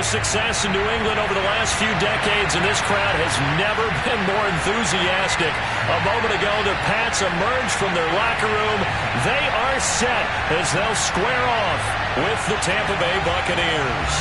of success in New England over the last few decades, and this crowd has never been more enthusiastic. A moment ago, the Pats emerged from their locker room. They are set as they'll square off with the Tampa Bay Buccaneers.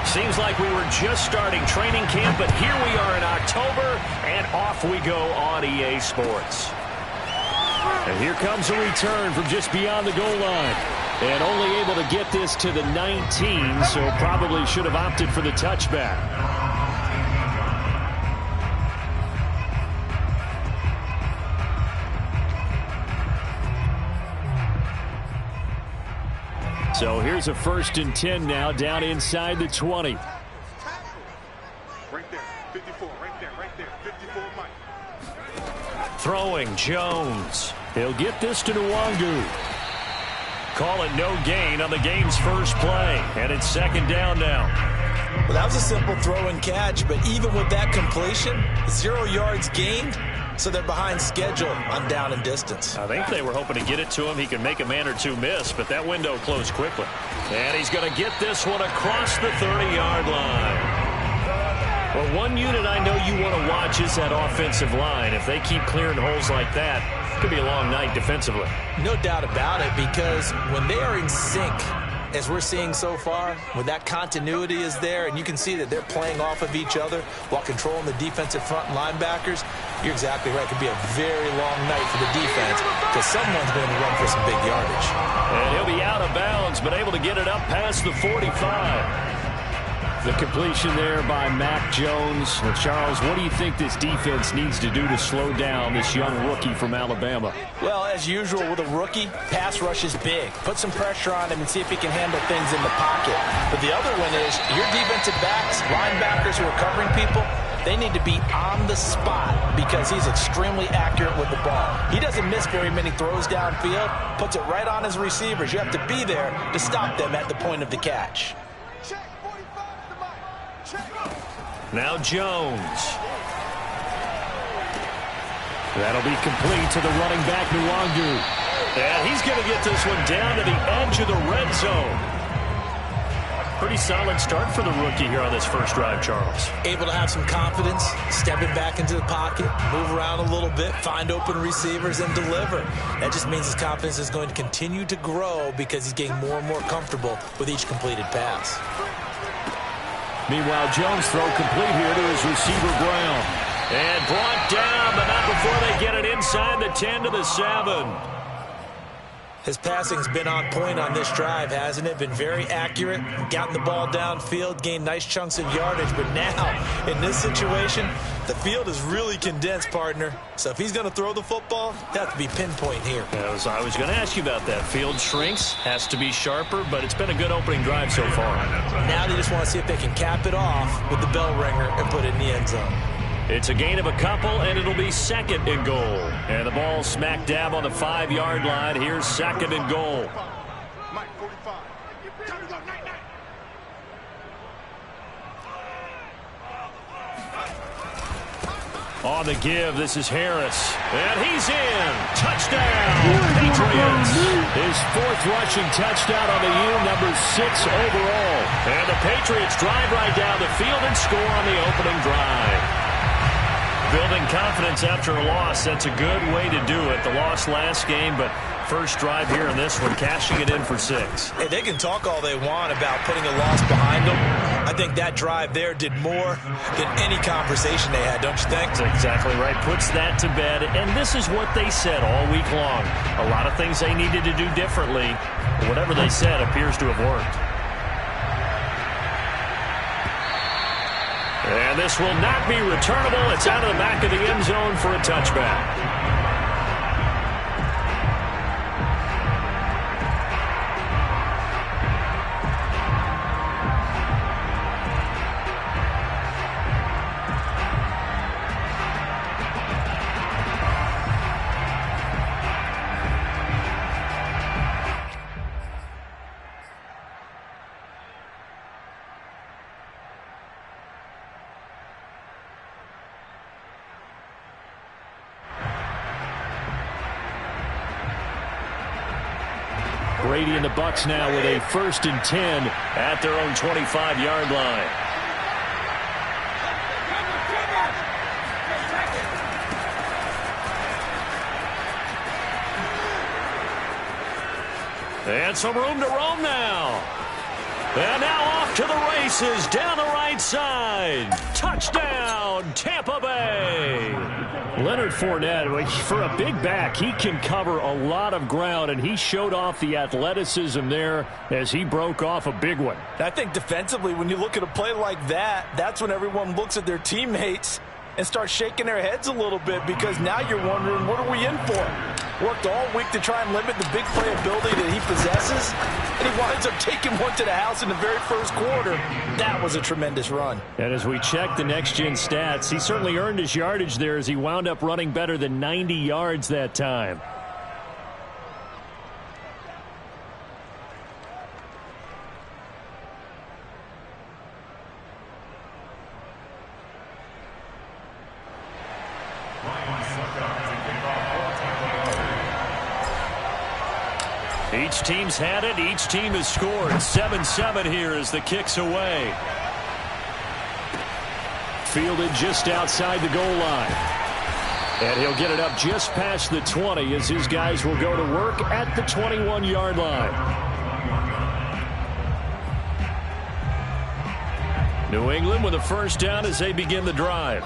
Seems like we were just starting training camp, but here we are in October, and off we go on EA Sports. And here comes a return from just beyond the goal line. And only able to get this to the 19, so probably should have opted for the touchback. So here's a 1st and 10 now, down inside the 20. Right there, 54, right there, 54, Mike. Throwing Jones. He'll get this to Nwangu. Call it no gain on the game's first play, and it's 2nd down now. Well, that was a simple throw and catch, but even with that completion, 0 yards gained. So they're behind schedule on down and distance. I think they were hoping to get it to him. He could make a man or two miss, but that window closed quickly. And he's going to get this one across the 30-yard line. Well, one unit I know you want to watch is that offensive line. If they keep clearing holes like that, it could be a long night defensively. No doubt about it, because when they are in sync, as we're seeing so far, when that continuity is there and you can see that they're playing off of each other while controlling the defensive front linebackers, you're exactly right. It could be a very long night for the defense because someone's going to run for some big yardage. And he'll be out of bounds, but able to get it up past the 45. The completion there by Mac Jones. Well, Charles, what do you think this defense needs to do to slow down this young rookie from Alabama? Well, as usual with a rookie, pass rush is big. Put some pressure on him and see if he can handle things in the pocket. But the other one is your defensive backs, linebackers who are covering people, they need to be on the spot because he's extremely accurate with the ball. He doesn't miss very many throws downfield, puts it right on his receivers. You have to be there to stop them at the point of the catch. Now Jones. That'll be complete to the running back, Nwangu. And he's going to get this one down to the edge of the red zone. Pretty solid start for the rookie here on this first drive, Charles. Able to have some confidence, stepping back into the pocket, move around a little bit, find open receivers, and deliver. That just means his confidence is going to continue to grow because he's getting more and more comfortable with each completed pass. Meanwhile, Jones throw complete here to his receiver, Brown. And brought down, but not before they get it inside the 10 to the 7. His passing's been on point on this drive, hasn't it? Been very accurate, gotten the ball downfield, gained nice chunks of yardage. But now, in this situation, the field is really condensed, partner. So if he's going to throw the football, it has to be pinpoint here. I was going to ask you about that. Field shrinks, has to be sharper, but it's been a good opening drive so far. Now they just want to see if they can cap it off with the bell ringer and put it in the end zone. It's a gain of a couple, and it'll be 2nd and goal. And the ball smack dab on the 5-yard line. Here's 2nd and goal. Mike, 45. Time to go, 9-9. On the give, this is Harris. And he's in. Touchdown, Patriots. His 4th rushing touchdown on the year, number 6 overall. And the Patriots drive right down the field and score on the opening drive. Building confidence after a loss, that's a good way to do it. The loss last game, but first drive here in this one, cashing it in for 6. Hey, they can talk all they want about putting a loss behind them. I think that drive there did more than any conversation they had, don't you think? That's exactly right. Puts that to bed, and this is what they said all week long. A lot of things they needed to do differently. Whatever they said appears to have worked. And this will not be returnable. It's out of the back of the end zone for a touchback. Brady and the Bucs now with a 1st and 10 at their own 25-yard line. And some room to roam now. And now off to the races down the right side. Touchdown, Tampa Bay. Leonard Fournette, for a big back, he can cover a lot of ground, and he showed off the athleticism there as he broke off a big one. I think defensively, when you look at a play like that, that's when everyone looks at their teammates and starts shaking their heads a little bit, because now you're wondering, what are we in for? Worked all week to try and limit the big play ability that he possesses, and he winds up taking one to the house in the very first quarter. That was a tremendous run. And as we check the next-gen stats, he certainly earned his yardage there as he wound up running better than 90 yards that time. Each team's had it. Each team has scored. 7-7 here as the kick's away. Fielded just outside the goal line. And he'll get it up just past the 20 as his guys will go to work at the 21-yard line. New England with a 1st down as they begin the drive.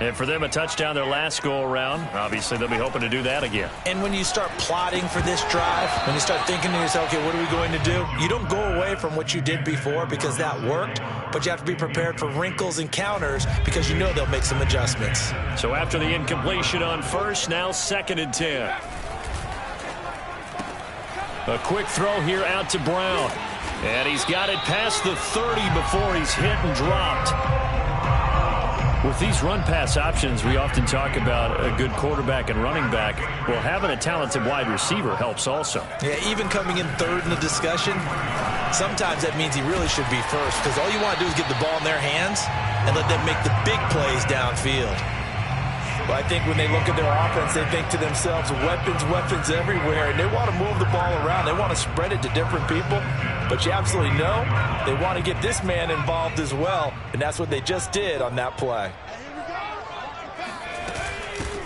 And for them, a touchdown their last go-around. Obviously, they'll be hoping to do that again. And when you start plotting for this drive, when you start thinking to yourself, okay, what are we going to do? You don't go away from what you did before because that worked, but you have to be prepared for wrinkles and counters because you know they'll make some adjustments. So after the incompletion on 1st, now 2nd and 10. A quick throw here out to Brown. And he's got it past the 30 before he's hit and dropped. With these run-pass options, we often talk about a good quarterback and running back. Well, having a talented wide receiver helps also. Yeah, even coming in 3rd in the discussion, sometimes that means he really should be 1st, because all you want to do is get the ball in their hands and let them make the big plays downfield. But I think when they look at their offense, they think to themselves, weapons everywhere, and they want to move the ball around. They want to spread it to different people. But you absolutely know they want to get this man involved as well, and that's what they just did on that play.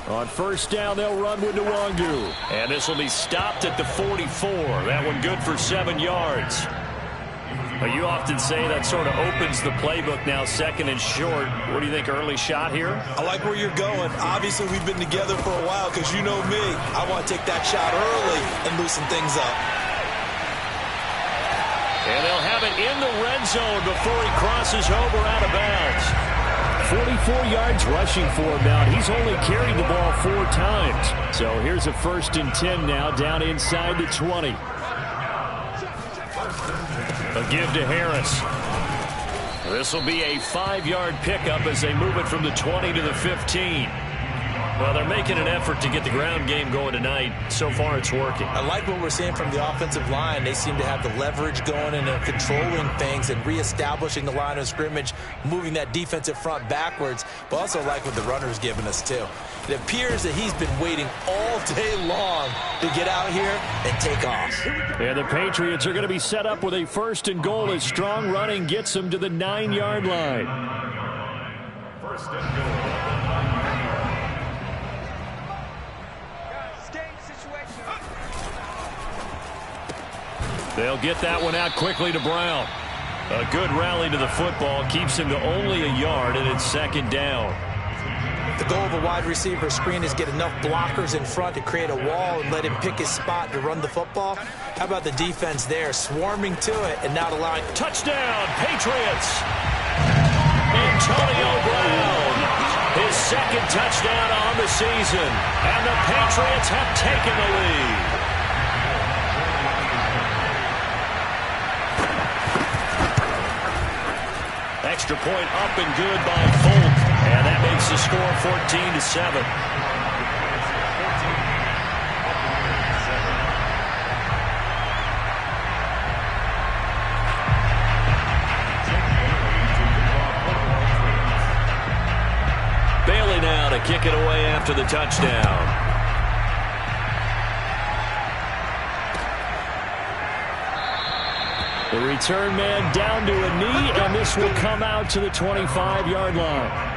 On 1st down, they'll run with Nwangu. And this will be stopped at the 44. That one good for 7 yards. But you often say that sort of opens the playbook now, 2nd and short. What do you think, early shot here? I like where you're going. Obviously, we've been together for a while because you know me. I want to take that shot early and loosen things up. And they'll have it in the red zone before he crosses over out of bounds. 44 yards rushing for him now. He's only carried the ball 4 times. So here's a 1st and 10 now down inside the 20. A give to Harris. This will be a 5-yard pickup as they move it from the 20 to the 15. Well, they're making an effort to get the ground game going tonight. So far, it's working. I like what we're seeing from the offensive line. They seem to have the leverage going, and they're controlling things and reestablishing the line of scrimmage, moving that defensive front backwards, but also like what the runner's giving us, too. It appears that he's been waiting all day long to get out here and take off. And the Patriots are going to be set up with a 1st and goal as strong running gets them to the 9-yard line. 1st and goal. They'll get that one out quickly to Brown. A good rally to the football keeps him to only a yard, and it's 2nd down. The goal of a wide receiver screen is get enough blockers in front to create a wall and let him pick his spot to run the football. How about the defense there, swarming to it and not allowing... Touchdown, Patriots! Antonio Brown, his 2nd touchdown on the season, and the Patriots have taken the lead. Extra point up and good by Folk, and that makes the score 14-7. Bailey now to kick it away after the touchdown. The return man down to a knee, and this will come out to the 25-yard line.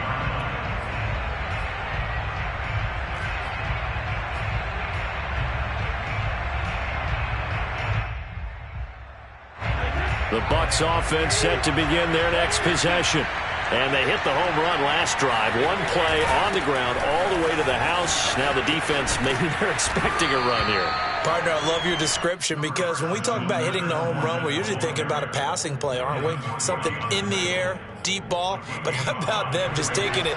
The Bucs offense set to begin their next possession. And they hit the home run last drive. One play on the ground all the way to the house. Now the defense, maybe they're expecting a run here. Partner, I love your description because when we talk about hitting the home run, we're usually thinking about a passing play, aren't we? Something in the air, deep ball. But how about them just taking it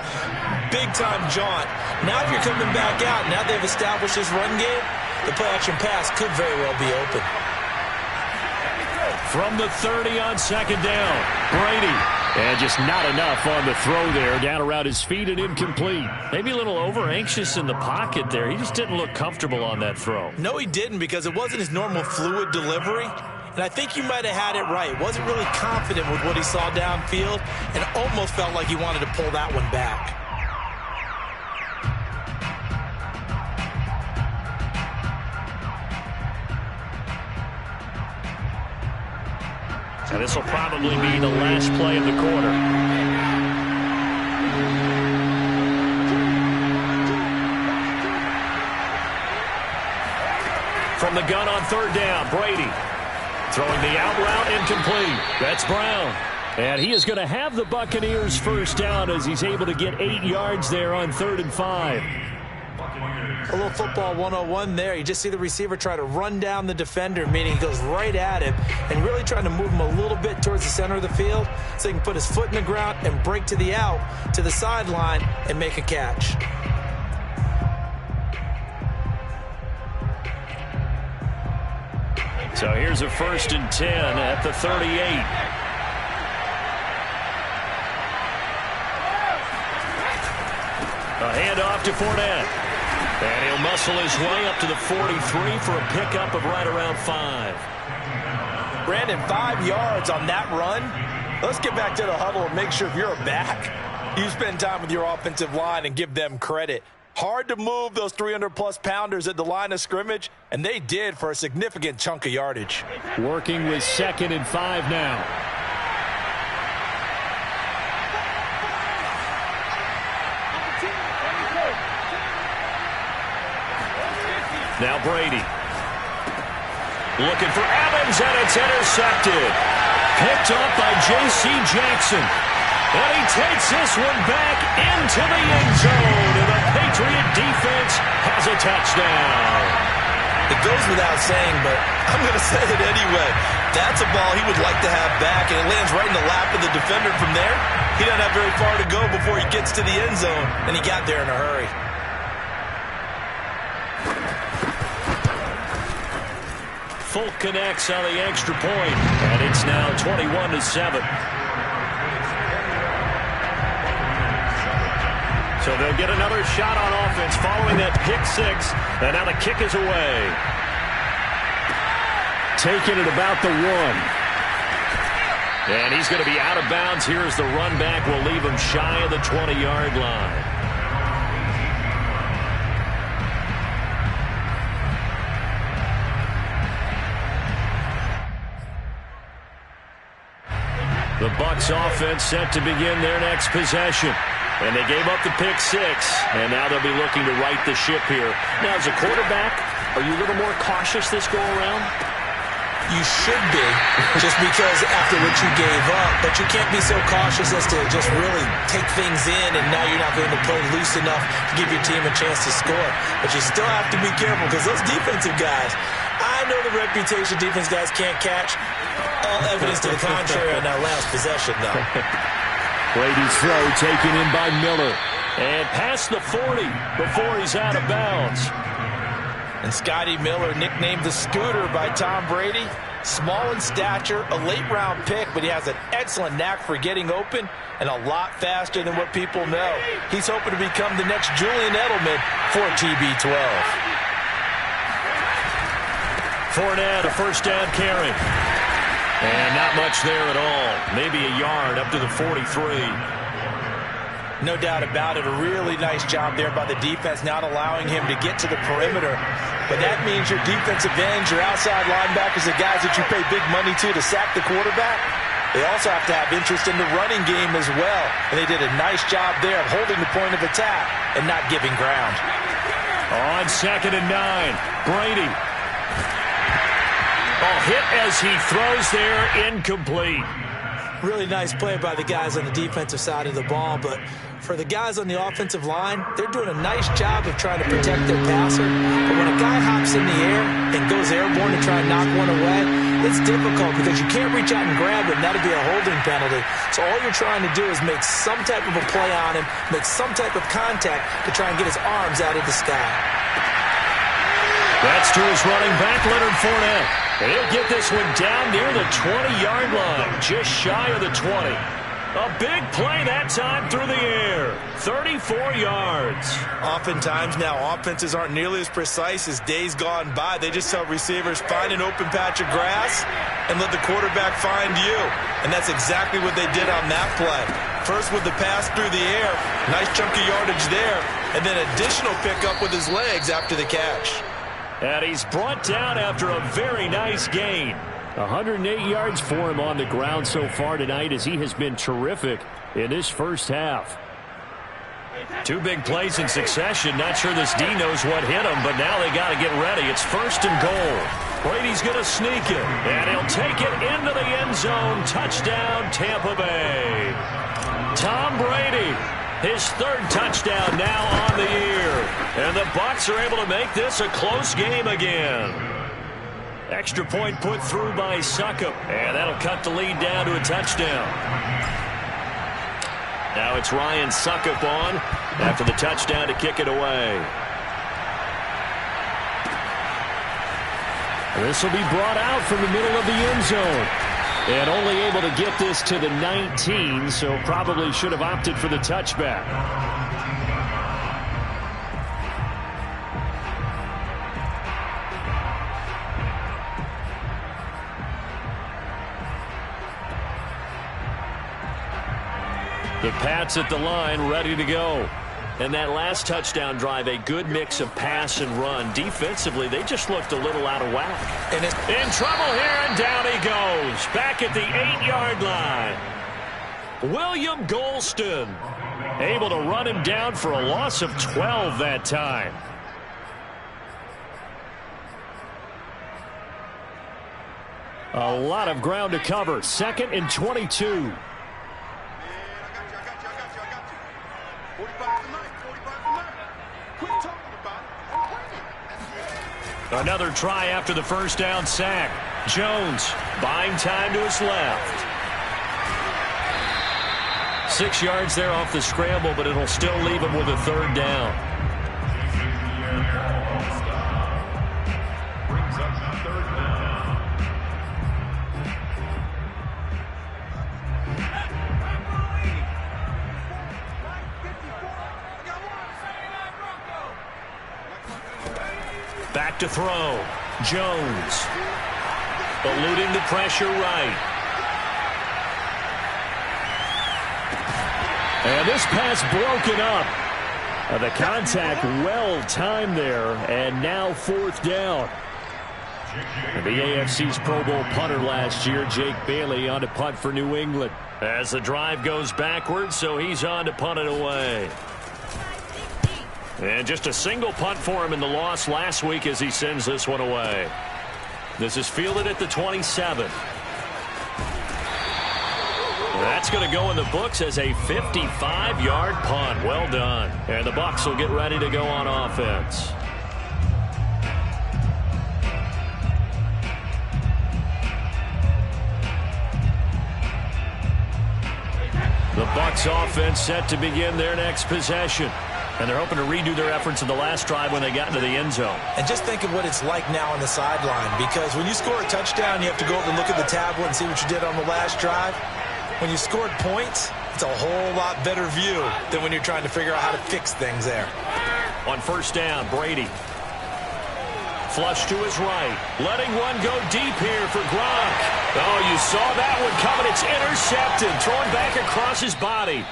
big-time jaunt? Now if you're coming back out, now they've established this run game, the play-action pass could very well be open. From the 30 on second down, Brady. And just not enough on the throw there. Down around his feet and incomplete. Maybe a little over-anxious in the pocket there. He just didn't look comfortable on that throw. No, he didn't, because it wasn't his normal fluid delivery. And I think you might have had it right. Wasn't really confident with what he saw downfield and almost felt like he wanted to pull that one back. And this will probably be the last play of the quarter. From the gun on third down, Brady. Throwing the out route, incomplete. That's Brown. And he is going to have the Buccaneers first down as he's able to get 8 yards there on 3rd and 5. A little football 101 there. You just see the receiver try to run down the defender, meaning he goes right at him and really trying to move him a little bit towards the center of the field so he can put his foot in the ground and break to the out, to the sideline, and make a catch. So here's a 1st and 10 at the 38. A handoff to Fournette. And he'll muscle his way up to the 43 for a pickup of right around 5. Brandon, 5 yards on that run. Let's get back to the huddle and make sure if you're a back, you spend time with your offensive line and give them credit. Hard to move those 300-plus pounders at the line of scrimmage, and they did for a significant chunk of yardage. Working with 2nd and 5 now. Now Brady. Looking for Evans, and it's intercepted. Picked up by J.C. Jackson. And he takes this one back into the end zone. And the Patriot defense has a touchdown. It goes without saying, but I'm going to say it anyway. That's a ball he would like to have back, and it lands right in the lap of the defender from there. He doesn't have very far to go before he gets to the end zone, and he got there in a hurry. Folk connects on the extra point, and it's now 21-7. So they'll get another shot on offense following that pick 6, and now the kick is away. Taking it about the 1. And he's going to be out of bounds here as the run back will leave him shy of the 20-yard line. The Bucs offense set to begin their next possession. And they gave up the pick 6, and now they'll be looking to right the ship here. Now, as a quarterback, are you a little more cautious this go-around? You should be, just because after what you gave up, but you can't be so cautious as to just really take things in, and now you're not going to play loose enough to give your team a chance to score. But you still have to be careful, because those defensive guys, I know the reputation defense guys can't catch. All evidence to the contrary on that last possession, though. Brady's throw taken in by Miller. And past the 40 before he's out of bounds. And Scotty Miller, nicknamed the Scooter by Tom Brady. Small in stature, a late-round pick, but he has an excellent knack for getting open and a lot faster than what people know. He's hoping to become the next Julian Edelman for TB12. Fournette, a first down carry. And not much there at all. Maybe a yard up to the 43. No doubt about it. A really nice job there by the defense, not allowing him to get to the perimeter. but that means your defensive ends, your outside linebackers, the guys that you pay big money to sack the quarterback, they also have to have interest in the running game as well. And they did a nice job there of holding the point of attack and not giving ground. On 2nd and 9, Brady. Oh, hit as he throws there, incomplete. Really nice play by the guys on the defensive side of the ball, but for the guys on the offensive line, they're doing a nice job of trying to protect their passer. But when a guy hops in the air and goes airborne to try and knock one away, it's difficult because you can't reach out and grab it, and that'll be a holding penalty. So all you're trying to do is make some type of a play on him, make some type of contact to try and get his arms out of the sky. That's to his running back, Leonard Fournette. And he'll get this one down near the 20-yard line, just shy of the 20. A big play that time through the air, 34 yards. Oftentimes now, offenses aren't nearly as precise as days gone by. They just tell receivers, find an open patch of grass and let the quarterback find you. And that's exactly what they did on that play. First with the pass through the air, nice chunky yardage there, and then additional pickup with his legs after the catch. And he's brought down after a very nice gain. 108 yards for him on the ground so far tonight as he has been terrific in this first half. Two big plays in succession. Not sure this D knows what hit him, but now they got to get ready. It's 1st and goal. Brady's going to sneak it, and he'll take it into the end zone. Touchdown, Tampa Bay. Tom Brady, his 3rd touchdown now on the year. And the Bucs are able to make this a close game again. Extra point put through by Succop, and that'll cut the lead down to a touchdown. Now it's Ryan Succop on after the touchdown to kick it away. This will be brought out from the middle of the end zone. And only able to get this to the 19, so probably should have opted for the touchback. The Pats at the line, ready to go. And that last touchdown drive, a good mix of pass and run. Defensively, they just looked a little out of whack. And in trouble here, and down he goes. Back at the 8-yard line. William Golston able to run him down for a loss of 12 that time. A lot of ground to cover. 2nd and 22. Another try after the first down sack. Jones buying time to his left. 6 yards there off the scramble, but it'll still leave him with a 3rd down. Back to throw. Jones eluding the pressure right. And this pass broken up. The contact well timed there, and now 4th down. The AFC's Pro Bowl punter last year, Jake Bailey, on to punt for New England. As the drive goes backwards, so he's on to punt it away. And just a single punt for him in the loss last week as he sends this one away. This is fielded at the 27. That's going to go in the books as a 55-yard punt. Well done. And the Bucs will get ready to go on offense. The Bucs offense set to begin their next possession. And they're hoping to redo their efforts in the last drive when they got into the end zone. And just think of what it's like now on the sideline, because when you score a touchdown, you have to go over and look at the tablet and see what you did on the last drive. When you scored points, it's a whole lot better view than when you're trying to figure out how to fix things there. On 1st down, Brady. Flush to his right. Letting one go deep here for Gronk. Oh, you saw that one coming. It's intercepted. Thrown back across his body.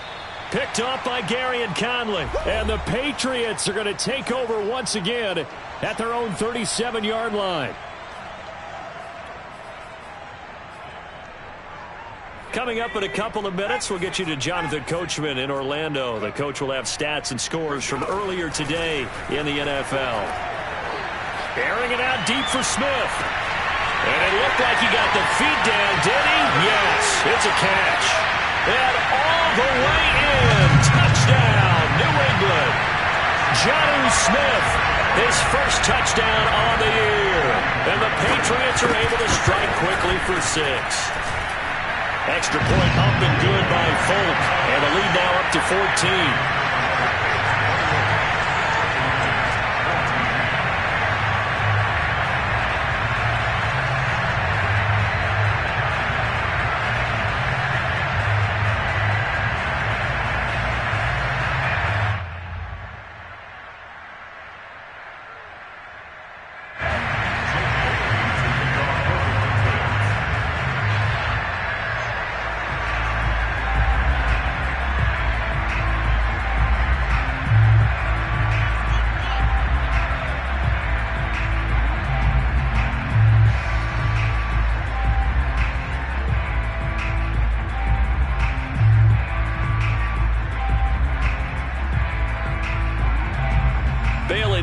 Picked off by Gary and Conley. And the Patriots are going to take over once again at their own 37-yard line. Coming up in a couple of minutes, we'll get you to Jonathan Coachman in Orlando. The coach will have stats and scores from earlier today in the NFL. Airing it out deep for Smith. And it looked like he got the feet down, did he? Yes, it's a catch. And all the way in. Touchdown, New England. Jonnu Smith, his first touchdown on the year. And the Patriots are able to strike quickly for 6. Extra point up and good by Folk. And the lead now up to 14.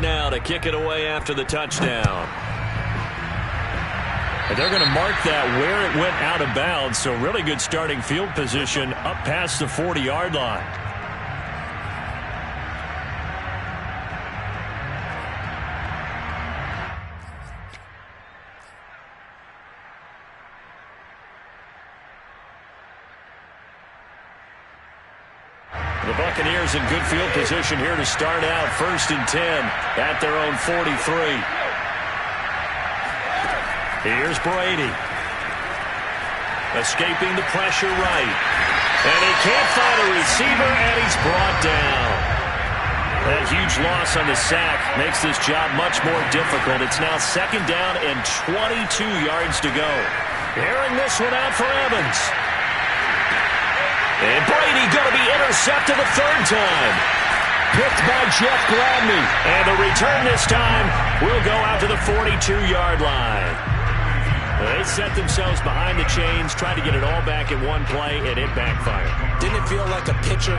Now to kick it away after the touchdown. And they're going to mark that where it went out of bounds, so really good starting field position up past the 40-yard line. The Buccaneers in good field position here to start out. 1st and 10 at their own 43. Here's Brady. Escaping the pressure right. And he can't find a receiver, and he's brought down. That huge loss on the sack makes this job much more difficult. It's now 2nd down and 22 yards to go. Airing this one out for Evans. And Brady going to be intercepted the 3rd time. Picked by Jeff Gladney. And the return this time will go out to the 42-yard line. They set themselves behind the chains, tried to get it all back in one play, and it backfired. Didn't it feel like a pitcher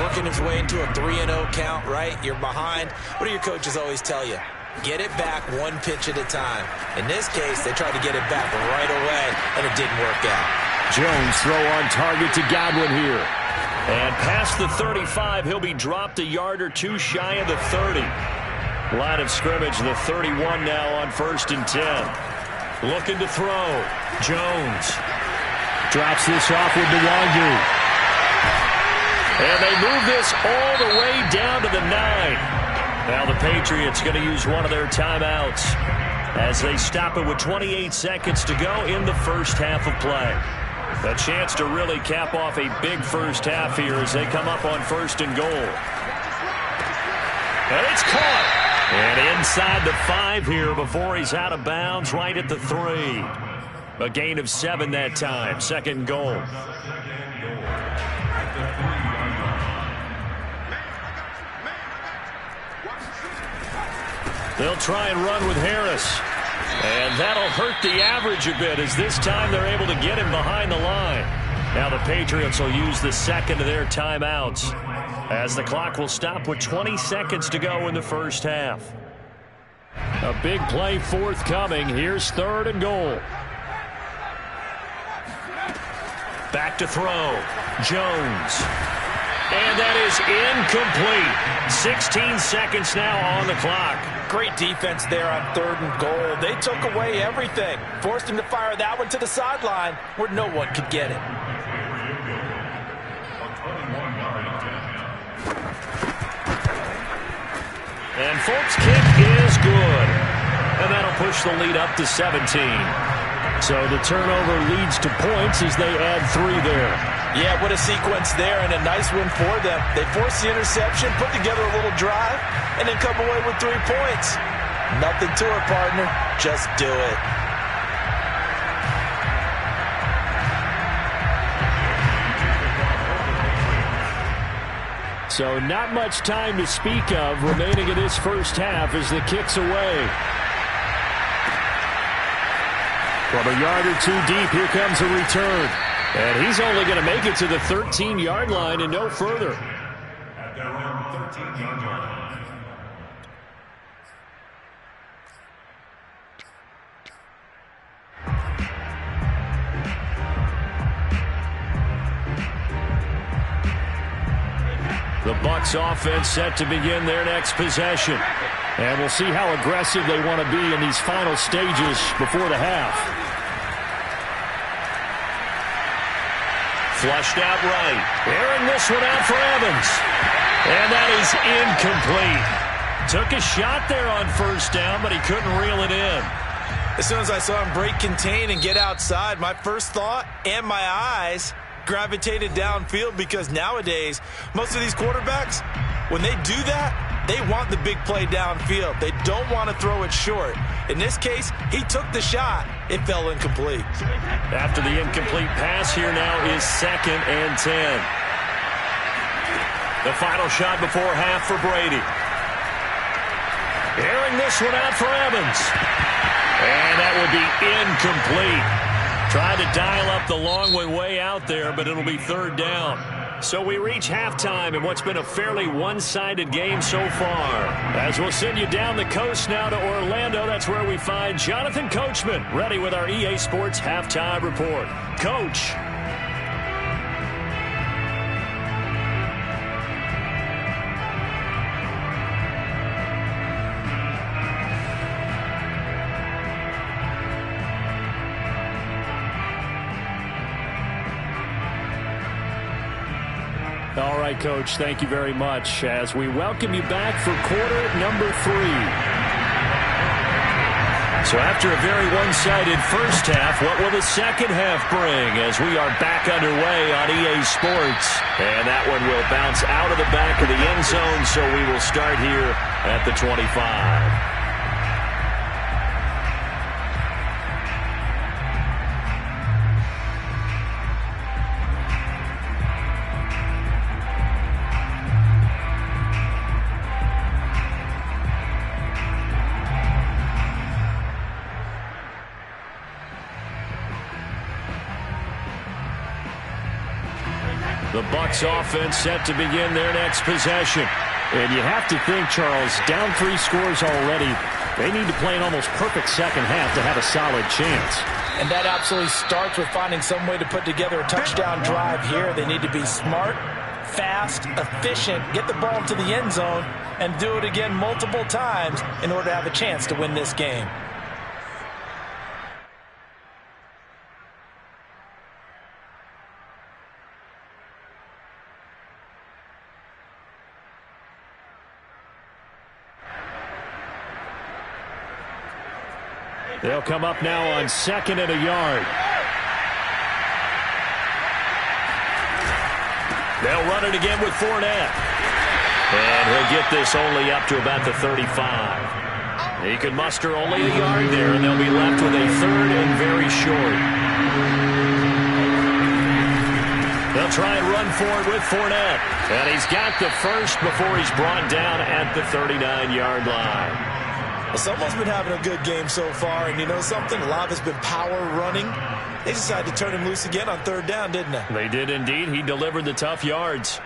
working his way into a 3-0 count, right? You're behind. What do your coaches always tell you? Get it back one pitch at a time. In this case, they tried to get it back right away, and it didn't work out. Jones throw on target to Godwin here. And past the 35, he'll be dropped a yard or two shy of the 30. Line of scrimmage, the 31 now on 1st and 10. Looking to throw. Jones drops this off with Nwangu. And they move this all the way down to the 9. Now the Patriots going to use one of their timeouts as they stop it with 28 seconds to go in the first half of play. A chance to really cap off a big first half here as they come up on 1st and goal. And it's caught. And inside the 5 here before he's out of bounds right at the 3. A gain of 7 that time. 2nd and goal. They'll try and run with Harris. And that'll hurt the average a bit as this time they're able to get him behind the line. Now the Patriots will use the 2nd of their timeouts as the clock will stop with 20 seconds to go in the first half. A big play forthcoming. Here's 3rd and goal. Back to throw. Jones. And that is incomplete. 16 seconds now on the clock. Great defense there on 3rd and goal. They took away everything. Forced him to fire that one to the sideline where no one could get it. And Folk's kick is good. And that'll push the lead up to 17. So the turnover leads to points as they add 3 there. Yeah, what a sequence there and a nice win for them. They forced the interception, put together a little drive, and then come away with 3 points. Nothing to it, partner. Just do it. So not much time to speak of remaining in this first half as the kick's away. From a yard or two deep, here comes a return. And he's only going to make it to the 13-yard line and no further. At their own 13-yard line. The Bucs offense set to begin their next possession. And we'll see how aggressive they want to be in these final stages before the half. Flushed out right. Airing this one out for Evans. And that is incomplete. Took a shot there on first down, but he couldn't reel it in. As soon as I saw him break contain and get outside, my first thought and my eyes gravitated downfield, because nowadays most of these quarterbacks, when they do that, they want the big play downfield. They don't want to throw it short. In this case, he took the shot. It fell incomplete. After the incomplete pass, here now is 2nd and 10. The final shot before half for Brady. Airing this one out for Evans. And that will be incomplete. Tried to dial up the long way out there, but it'll be 3rd down. So we reach halftime in what's been a fairly one-sided game so far. As we'll send you down the coast now to Orlando, that's where we find Jonathan Coachman, ready with our EA Sports Halftime Report. Coach. All right, Coach, thank you very much as we welcome you back for quarter number 3. So after a very one-sided first half, what will the second half bring as we are back underway on EA Sports? And that one will bounce out of the back of the end zone, so we will start here at the 25. The Bucs offense set to begin their next possession. And you have to think, Charles, down 3 scores already. They need to play an almost perfect second half to have a solid chance. And that absolutely starts with finding some way to put together a touchdown drive here. They need to be smart, fast, efficient, get the ball to the end zone, and do it again multiple times in order to have a chance to win this game. They'll come up now on 2nd and a yard. They'll run it again with Fournette. And he'll get this only up to about the 35. He can muster only a yard there, and they'll be left with a 3rd and very short. They'll try and run forward with Fournette. And he's got the first before he's brought down at the 39-yard line. Well, someone's been having a good game so far, and you know something? A lot has been power running. They decided to turn him loose again on 3rd down, didn't they? They did indeed. He delivered the tough yards.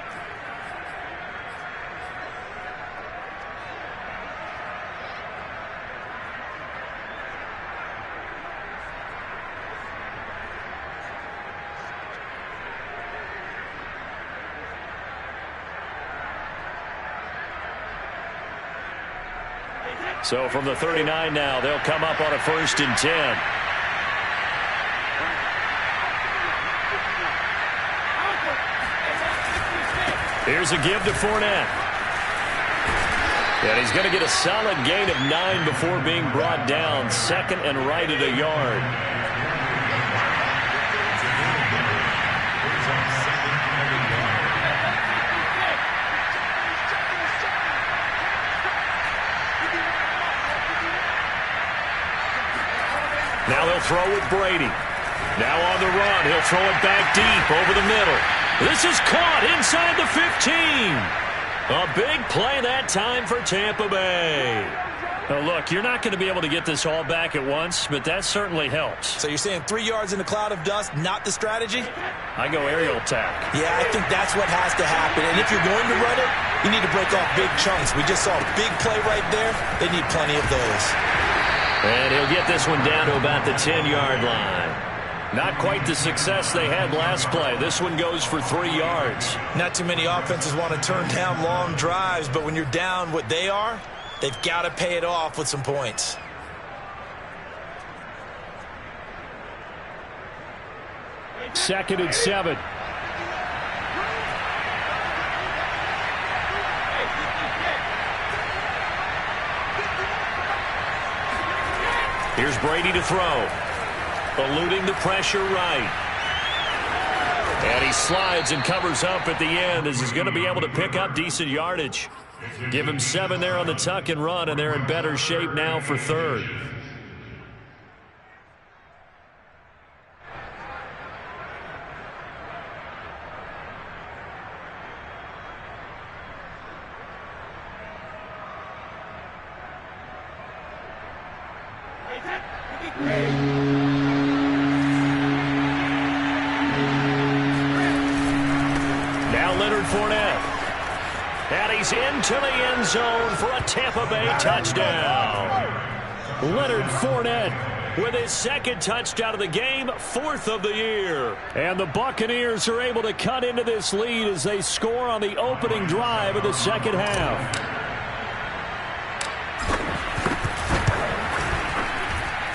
So from the 39 now, they'll come up on a 1st and 10. Here's a give to Fournette. And he's going to get a solid gain of 9 before being brought down. 2nd and right at a yard. Now they'll throw with Brady. Now on the run, he'll throw it back deep over the middle. This is caught inside the 15. A big play that time for Tampa Bay. Now look, you're not going to be able to get this all back at once, but that certainly helps. So you're saying 3 yards in a cloud of dust, not the strategy? I go aerial attack. Yeah, I think that's what has to happen. And if you're going to run it, you need to break off big chunks. We just saw a big play right there. They need plenty of those. And he'll get this one down to about the 10-yard line. Not quite the success they had last play. This one goes for 3 yards. Not too many offenses want to turn down long drives, but when you're down what they are, they've got to pay it off with some points. Second and 7. Here's Brady to throw. Eluding the pressure right. And he slides and covers up at the end as he's going to be able to pick up decent yardage. Give him 7 there on the tuck and run, and they're in better shape now for third. Into the end zone for a Tampa Bay touchdown. Leonard Fournette with his second touchdown of the game, 4th of the year. And the Buccaneers are able to cut into this lead as they score on the opening drive of the second half.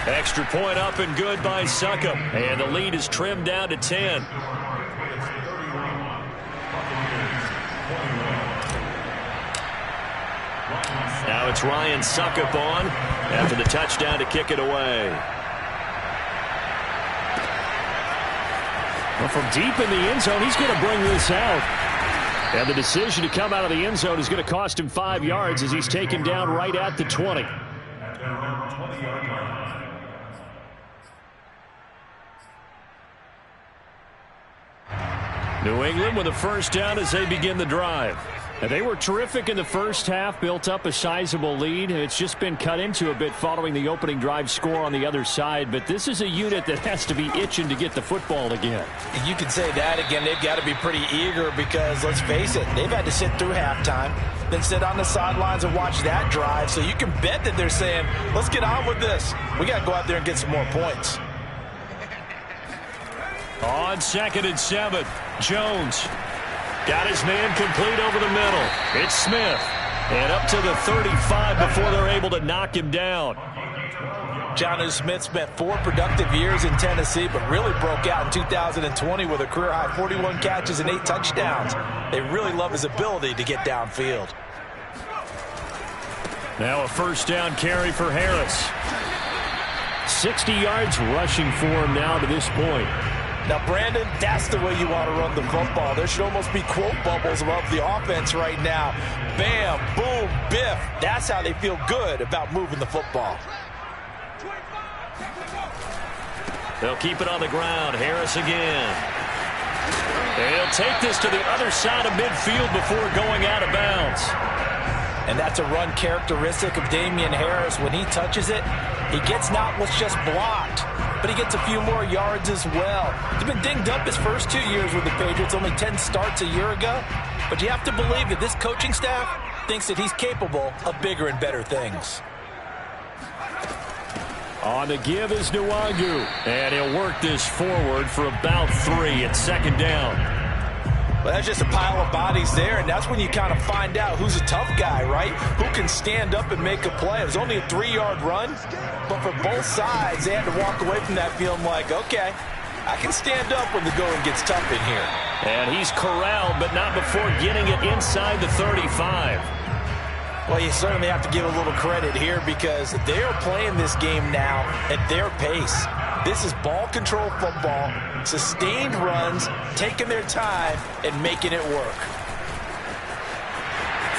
Extra point up and good by Succop. And the lead is trimmed down to 10. Now it's Ryan Succop on after the touchdown to kick it away. Well, from deep in the end zone, he's going to bring this out. And the decision to come out of the end zone is going to cost him 5 yards as he's taken down right at the 20. New England with a first down as they begin the drive. And they were terrific in the first half, built up a sizable lead. It's just been cut into a bit following the opening drive score on the other side. But this is a unit that has to be itching to get the football again. You can say that again. They've got to be pretty eager because, let's face it, they've had to sit through halftime, then sit on the sidelines and watch that drive. So you can bet that they're saying, let's get on with this. We got to go out there and get some more points. On 2nd and 7, Jones. Got his man complete over the middle. It's Smith. And up to the 35 before they're able to knock him down. Jonnu Smith spent 4 productive years in Tennessee, but really broke out in 2020 with a career-high 41 catches and 8 touchdowns. They really love his ability to get downfield. Now a first down carry for Harris. 60 yards rushing for him now to this point. Now, Brandon, that's the way you want to run the football. There should almost be quote bubbles above the offense right now. Bam, boom, biff. That's how they feel good about moving the football. They'll keep it on the ground. Harris again. They'll take this to the other side of midfield before going out of bounds. And that's a run characteristic of Damian Harris. When he touches it, he gets not what's just blocked, but he gets a few more yards as well. He's been dinged up his first 2 years with the Patriots, only 10 starts a year ago. But you have to believe that this coaching staff thinks that he's capable of bigger and better things. On the give is Nwangu, and he'll work this forward for about 3 at 2nd down. Well, that's just a pile of bodies there, and that's when you kind of find out who's a tough guy, right? Who can stand up and make a play. It was only a 3-yard run, but for both sides, they had to walk away from that feeling like, okay, I can stand up when the going gets tough in here. And he's corralled, but not before getting it inside the 35. Well, you certainly have to give a little credit here because they are playing this game now at their pace. This is ball control football, sustained runs, taking their time, and making it work.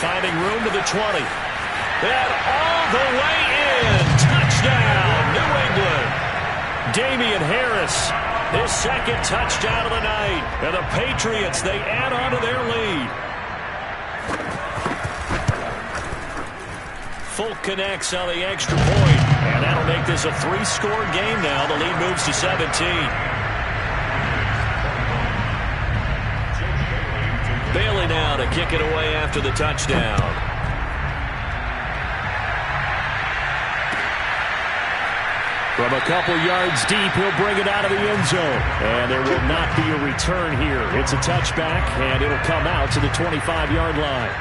Finding room to the 20. And all the way in. Touchdown, New England. Damian Harris, his second touchdown of the night. And the Patriots, they add on to their lead. Folk connects on the extra point, and that'll make this a 3-score game now. The lead moves to 17. Bailey now to kick it away after the touchdown. From a couple yards deep, he'll bring it out of the end zone. And there will not be a return here. It's a touchback, and it'll come out to the 25-yard line.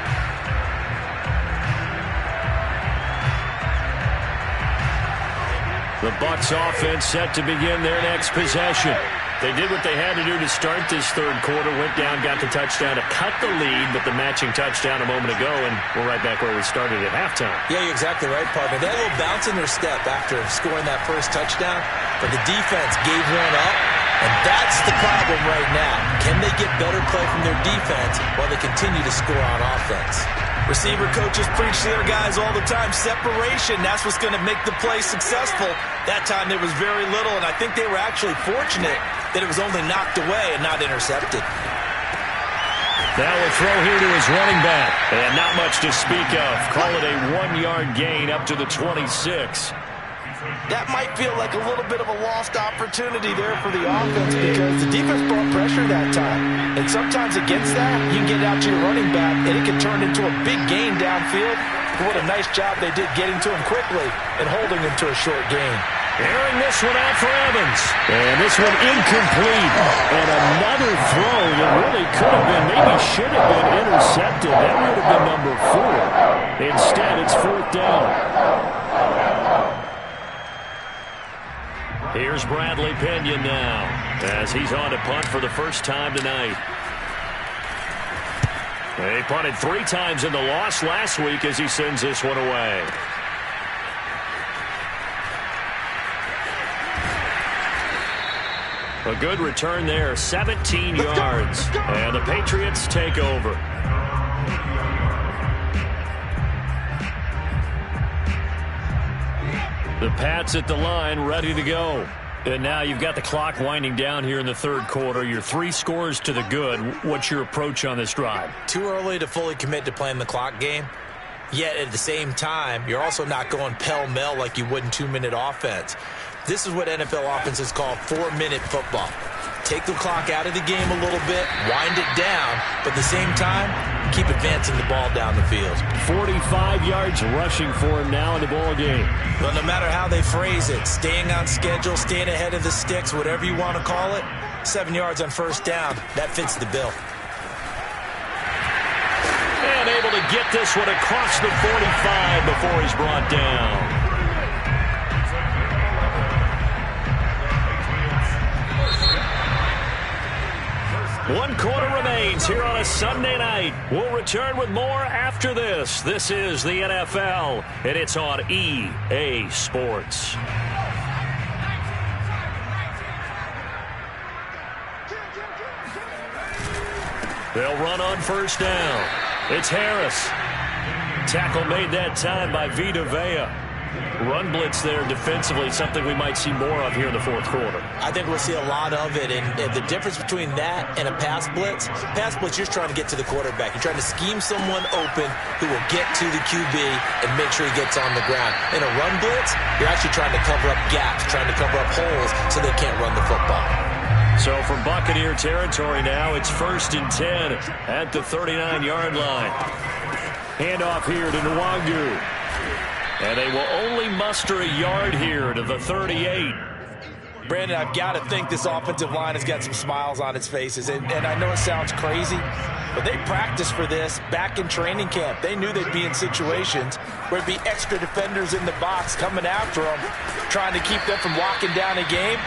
The Bucs offense set to begin their next possession. They did what they had to do to start this third quarter, went down, got the touchdown to cut the lead, but the matching touchdown a moment ago, and we're right back where we started at halftime. Yeah, you're exactly right, partner. They had a little bounce in their step after scoring that first touchdown, but the defense gave one up, and that's the problem right now. Can they get better play from their defense while they continue to score on offense? Receiver coaches preach to their guys all the time. Separation, that's what's going to make the play successful. That time there was very little, and I think they were actually fortunate that it was only knocked away and not intercepted. Now will throw here to his running back. And not much to speak of. Call it a 1-yard gain up to the 26. That might feel like a little bit of a lost opportunity there for the offense because the defense brought pressure that time. And sometimes against that, you can get it out to your running back, and it can turn into a big gain downfield. But what a nice job they did getting to him quickly and holding him to a short gain. Airing this one out for Evans. And this one incomplete. And another throw that really could have been, maybe should have been intercepted. That would have been number 4. Instead, it's 4th down. Here's Bradley Pinion now, as he's on to punt for the first time tonight. They punted 3 times in the loss last week as he sends this one away. A good return there, 17 yards. And the Patriots take over. The Pats at the line, ready to go. And now you've got the clock winding down here in the third quarter. You're 3 scores to the good. What's your approach on this drive? Too early to fully commit to playing the clock game. Yet at the same time, you're also not going pell-mell like you would in 2-minute offense. This is what NFL offenses call 4-minute football. Take the clock out of the game a little bit, wind it down, but at the same time, keep advancing the ball down the field. 45 yards rushing for him now in the ball game. But no matter how they phrase it, staying on schedule, staying ahead of the sticks, whatever you want to call it, 7 yards on first down, that fits the bill. And able to get this one across the 45 before he's brought down. One quarter remains here on a Sunday night. We'll return with more after this. This is the NFL, and it's on EA Sports. They'll run on first down. It's Harris. Tackle made that time by Vita Vea. Run blitz there defensively, something we might see more of here in the fourth quarter. I think we'll see a lot of it, and the difference between that and a pass blitz, you're just trying to get to the quarterback. You're trying to scheme someone open who will get to the QB and make sure he gets on the ground. In a run blitz, you're actually trying to cover up gaps, trying to cover up holes so they can't run the football. So from Buccaneer territory now, it's 1st and 10 at the 39-yard line. Handoff here to Nwangu. And they will only muster a yard here to the 38. Brandon, I've got to think this offensive line has got some smiles on its faces. And I know it sounds crazy, but they practiced for this back in training camp. They knew they'd be in situations where there'd be extra defenders in the box coming after them, trying to keep them from locking down a game.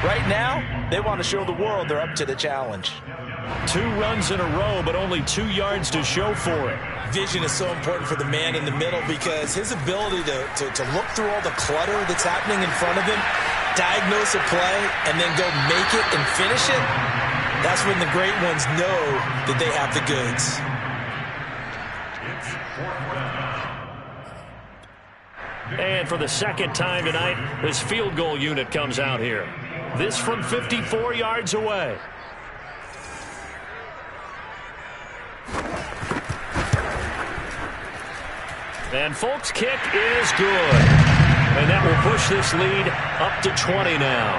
Right now, they want to show the world they're up to the challenge. 2 runs in a row, but only 2 yards to show for it. Vision is so important for the man in the middle because his ability to look through all the clutter that's happening in front of him, diagnose a play, and then go make it and finish it, that's when the great ones know that they have the goods. And for the second time tonight, this field goal unit comes out here. This from 54 yards away. And Folk's kick is good. And that will push this lead up to 20 now.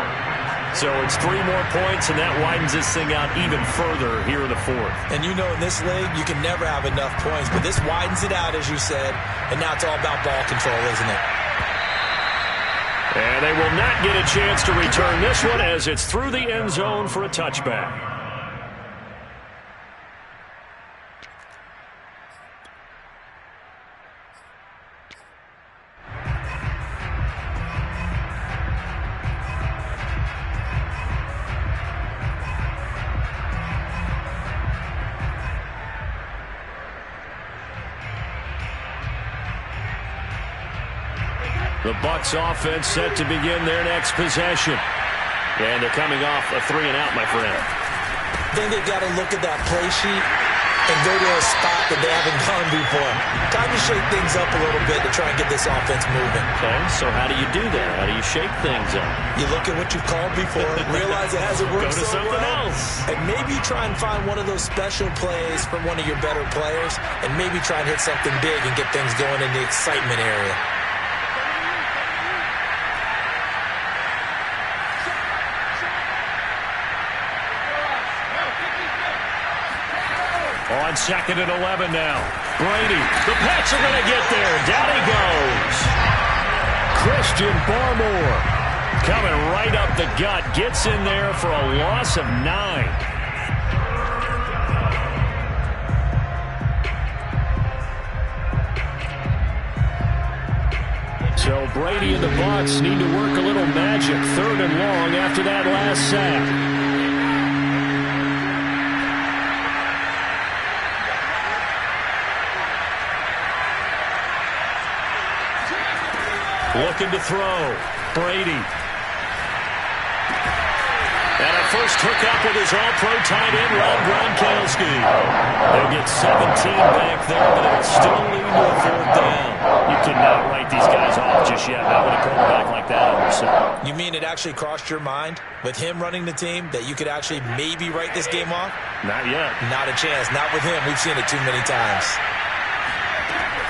So it's 3 more points, and that widens this thing out even further here in the fourth. And you know in this league, you can never have enough points, but this widens it out, as you said, and now it's all about ball control, isn't it? And they will not get a chance to return this one as it's through the end zone for a touchback. The Bucs offense set to begin their next possession. And they're coming off a 3-and-out, my friend. I think they've got to look at that play sheet and go to a spot that they haven't gone before. Time to shake things up a little bit to try and get this offense moving. Okay, so how do you do that? How do you shake things up? You look at what you've called before, realize it hasn't worked so well. Go to something else. And maybe try and find one of those special plays from one of your better players, and maybe try and hit something big and get things going in the excitement area. On 2nd and 11 now. Brady, the Pats are going to get there. Down he goes. Christian Barmore coming right up the gut. Gets in there for a loss of 9. So Brady and the Bucs need to work a little magic. 3rd and long after that last sack. Looking to throw. Brady. And a first hookup with his all-pro tight end, Rob Gronkowski. They'll get 17 back there, but it'll still lead to a 4th down. You cannot write these guys off just yet, not with a quarterback like that on your side. You mean it actually crossed your mind with him running the team that you could actually maybe write this game off? Not yet. Not a chance. Not with him. We've seen it too many times.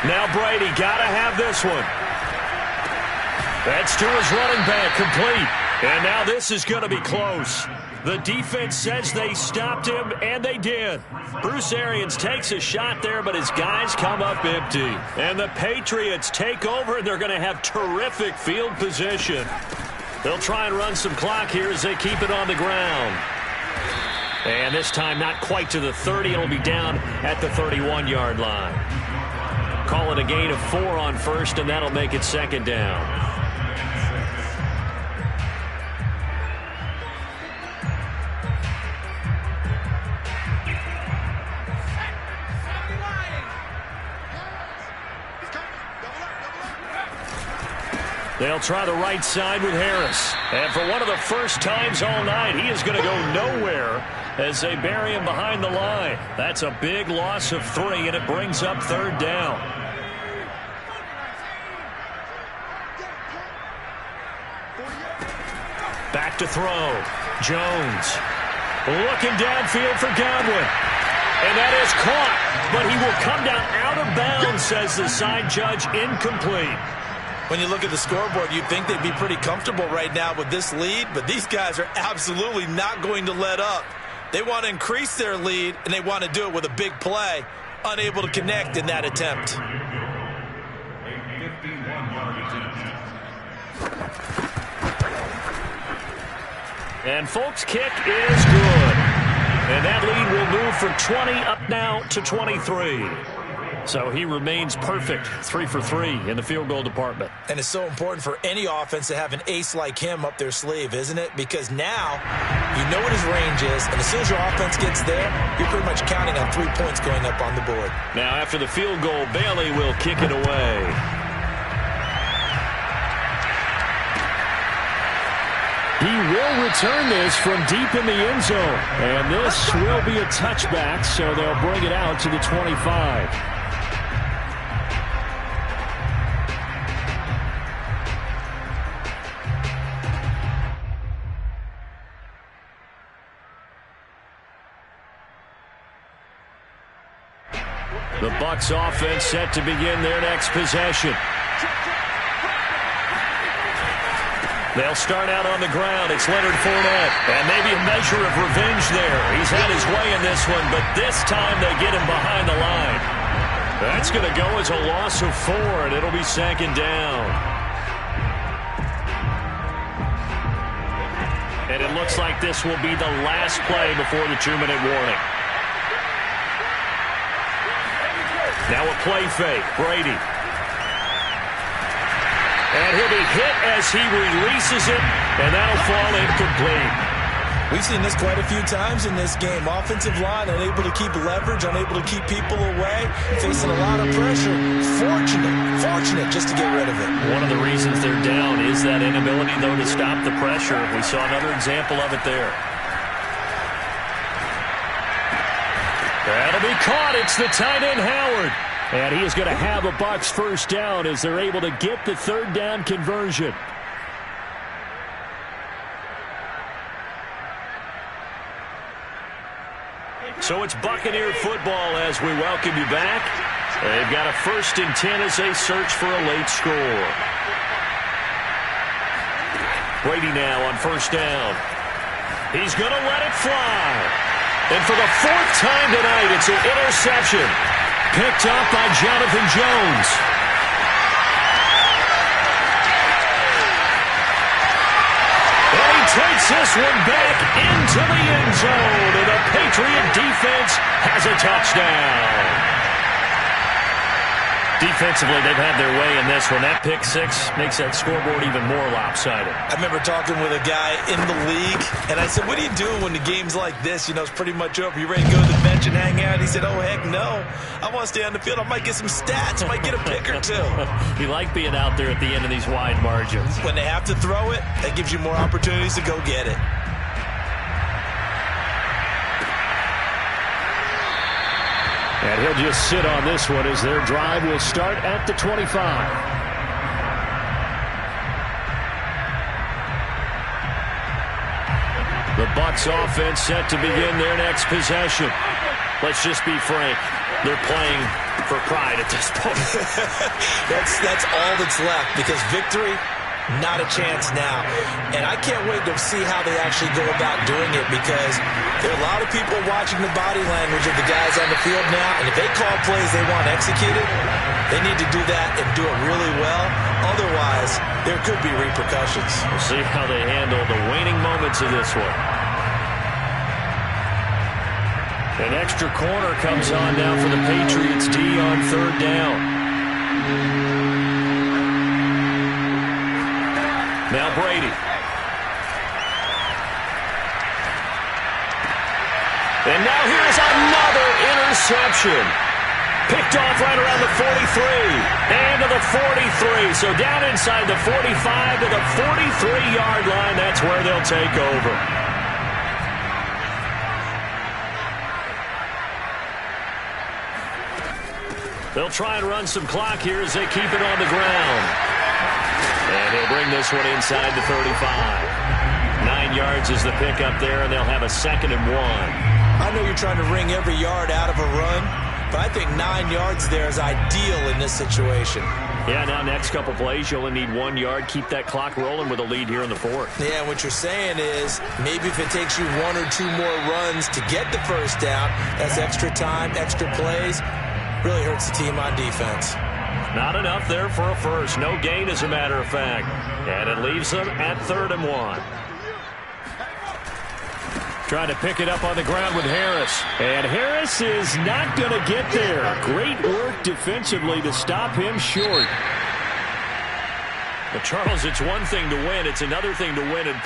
Now Brady got to have this one. That's to his running back, complete. And now this is going to be close. The defense says they stopped him, and they did. Bruce Arians takes a shot there, but his guys come up empty. And the Patriots take over, and they're going to have terrific field position. They'll try and run some clock here as they keep it on the ground. And this time not quite to the 30. It'll be down at the 31-yard line. Call it a gain of 4 on first, and that'll make it 2nd down. They'll try the right side with Harris. And for one of the first times all night, he is going to go nowhere as they bury him behind the line. That's a big loss of 3, and it brings up 3rd down. Back to throw. Jones looking downfield for Godwin. And that is caught, but he will come down out of bounds, says the side judge, incomplete. When you look at the scoreboard, you'd think they'd be pretty comfortable right now with this lead, but these guys are absolutely not going to let up. They want to increase their lead, and they want to do it with a big play. Unable to connect in that attempt. A 51-yard attempt. And Folk's kick is good. And that lead will move from 20 up now to 23. So he remains perfect, 3 for 3 in the field goal department. And it's so important for any offense to have an ace like him up their sleeve, isn't it? Because now you know what his range is, and as soon as your offense gets there, you're pretty much counting on 3 points going up on the board. Now after the field goal, Bailey will kick it away. He will return this from deep in the end zone. And this will be a touchback, so they'll bring it out to the 25. The Bucs offense set to begin their next possession. They'll start out on the ground. It's Leonard Fournette. And maybe a measure of revenge there. He's had his way in this one, but this time they get him behind the line. That's going to go as a loss of 4, and it'll be 2nd down. And it looks like this will be the last play before the 2-minute warning. Now a play fake. Brady. And he'll be hit as he releases it, and that'll fall incomplete. We've seen this quite a few times in this game. Offensive line unable to keep leverage, unable to keep people away, facing a lot of pressure. Fortunate just to get rid of it. One of the reasons they're down is that inability, though, to stop the pressure. We saw another example of it there. That'll be caught. It's the tight end, Howard. And he is going to have a Bucs first down as they're able to get the 3rd down conversion. So it's Buccaneer football as we welcome you back. They've got a 1st and 10 as they search for a late score. Brady now on 1st down. He's going to let it fly. And for the 4th time tonight, it's an interception. Picked up by Jonathan Jones. And he takes this one back into the end zone. And the Patriot defense has a touchdown. Defensively, they've had their way in this one. That pick 6 makes that scoreboard even more lopsided. I remember talking with a guy in the league, and I said, what do you do when the game's like this? You know, it's pretty much over. You ready to go to the bench and hang out? He said, oh, heck no. I want to stay on the field. I might get some stats. I might get a pick or 2. You like being out there at the end of these wide margins. When they have to throw it, that gives you more opportunities to go get it. And he'll just sit on this one as their drive will start at the 25. The Bucs offense set to begin their next possession. Let's just be frank. They're playing for pride at this point. That's all that's left, because victory, not a chance now. And I can't wait to see how they actually go about doing it, because there are a lot of people watching the body language of the guys on the field now, and if they call plays they want executed, they need to do that and do it really well. Otherwise, there could be repercussions. We'll see how they handle the waning moments of this one. An extra corner comes on now for the Patriots D on 3rd down. Now Brady. And now here's another interception. Picked off right around the 43. And to the 43. So down inside the 45 to the 43-yard line. That's where they'll take over. They'll try and run some clock here as they keep it on the ground. And he'll bring this one inside the 35. 9 yards is the pickup there, and they'll have a 2nd and 1. I know you're trying to wring every yard out of a run, but I think 9 yards there is ideal in this situation. Yeah, now next couple plays, you only need 1 yard. Keep that clock rolling with a lead here in the 4th. Yeah, what you're saying is maybe if it takes you 1 or 2 more runs to get the first down, that's extra time, extra plays. Really hurts the team on defense. Not enough there for a first. No gain, as a matter of fact. And it leaves them at 3rd and 1. Trying to pick it up on the ground with Harris. And Harris is not going to get there. Great work defensively to stop him short. But, Charles, it's one thing to win. It's another thing to win and